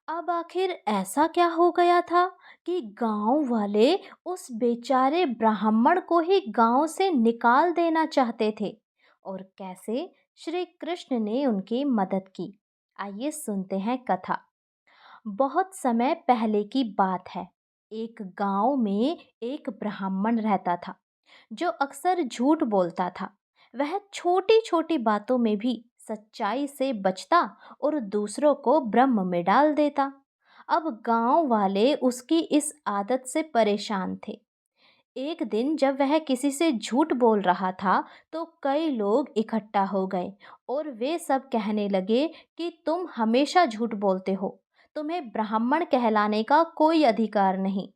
अब आखिर ऐसा क्या हो गया था कि गांव वाले उस बेचारे ब्राह्मण को ही गांव से निकाल देना चाहते थे? और कैसे श्री कृष्ण ने उनकी मदद की? आइए सुनते हैं कथा। बहुत समय पहले की बात है। एक गांव में एक ब्राह्मण रहता था जो अक्सर झूठ बोलता था। वह छोटी छोटी बातों में भी सच्चाई से बचता और दूसरों को भ्रम में डाल देता। अब गांव वाले उसकी इस आदत से परेशान थे। एक दिन जब वह किसी से झूठ बोल रहा था तो कई लोग इकट्ठा हो गए और वे सब कहने लगे कि तुम हमेशा झूठ बोलते हो, तुम्हें ब्राह्मण कहलाने का कोई अधिकार नहीं।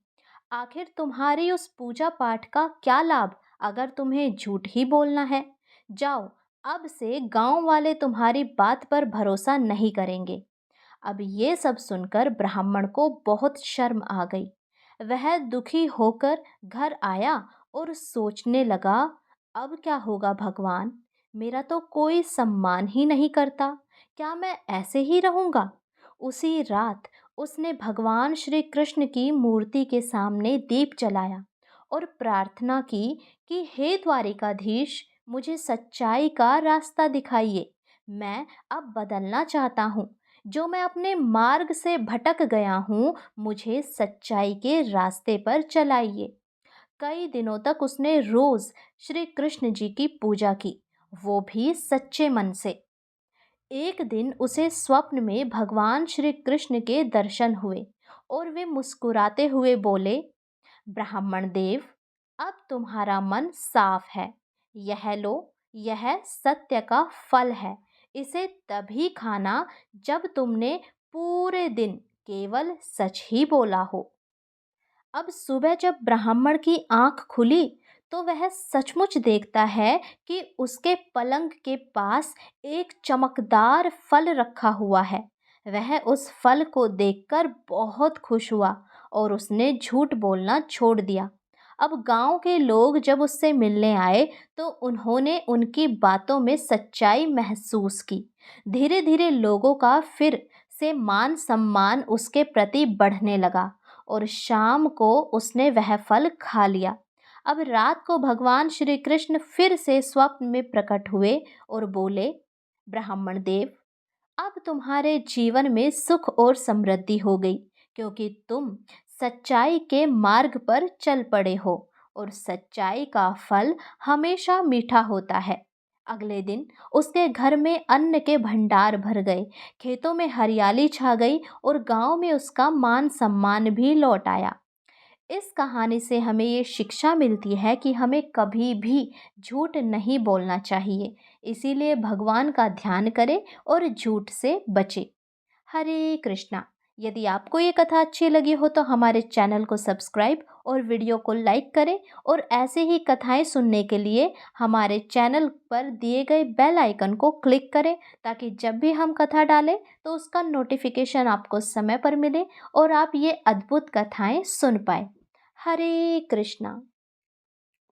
आखिर तुम्हारी उस पूजा पाठ का क्या लाभ अगर तुम्हें झूठ ही बोलना है? जाओ, अब से गांव वाले तुम्हारी बात पर भरोसा नहीं करेंगे। अब ये सब सुनकर ब्राह्मण को बहुत शर्म आ गई। वह दुखी होकर घर आया और सोचने लगा, अब क्या होगा भगवान? मेरा तो कोई सम्मान ही नहीं करता। क्या मैं ऐसे ही रहूंगा? उसी रात उसने भगवान श्री कृष्ण की मूर्ति के सामने दीप जलाया और प्रार्थना की कि हे द्वारिकाधीश, मुझे सच्चाई का रास्ता दिखाइए। मैं अब बदलना चाहता हूँ। जो मैं अपने मार्ग से भटक गया हूँ, मुझे सच्चाई के रास्ते पर चलाइए। कई दिनों तक उसने रोज श्री कृष्ण जी की पूजा की, वो भी सच्चे मन से। एक दिन उसे स्वप्न में भगवान श्री कृष्ण के दर्शन हुए और वे मुस्कुराते हुए बोले, ब्राह्मण देव, अब तुम्हारा मन साफ है। यह लो, यह सत्य का फल है। इसे तभी खाना जब तुमने पूरे दिन केवल सच ही बोला हो। अब सुबह जब ब्राह्मण की आंख खुली तो वह सचमुच देखता है कि उसके पलंग के पास एक चमकदार फल रखा हुआ है। वह उस फल को देखकर बहुत खुश हुआ और उसने झूठ बोलना छोड़ दिया। अब गांव के लोग जब उससे मिलने आए तो उन्होंने उनकी बातों में सच्चाई महसूस की। धीरे धीरे लोगों का फिर से मान सम्मान उसके प्रति बढ़ने लगा और शाम को उसने वह फल खा लिया। अब रात को भगवान श्री कृष्ण फिर से स्वप्न में प्रकट हुए और बोले, ब्राह्मण देव, अब तुम्हारे जीवन में सुख और समृद्धि हो गई, क्योंकि तुम सच्चाई के मार्ग पर चल पड़े हो और सच्चाई का फल हमेशा मीठा होता है। अगले दिन उसके घर में अन्न के भंडार भर गए, खेतों में हरियाली छा गई और गांव में उसका मान सम्मान भी लौट आया। इस कहानी से हमें ये शिक्षा मिलती है कि हमें कभी भी झूठ नहीं बोलना चाहिए। इसीलिए भगवान का ध्यान करें और झूठ से बचें। हरे कृष्णा। यदि आपको ये कथा अच्छी लगी हो तो हमारे चैनल को सब्सक्राइब और वीडियो को लाइक करें और ऐसे ही कथाएं सुनने के लिए हमारे चैनल पर दिए गए बेल आइकन को क्लिक करें, ताकि जब भी हम कथा डालें तो उसका नोटिफिकेशन आपको समय पर मिले और आप ये अद्भुत कथाएं सुन पाए। हरे कृष्णा।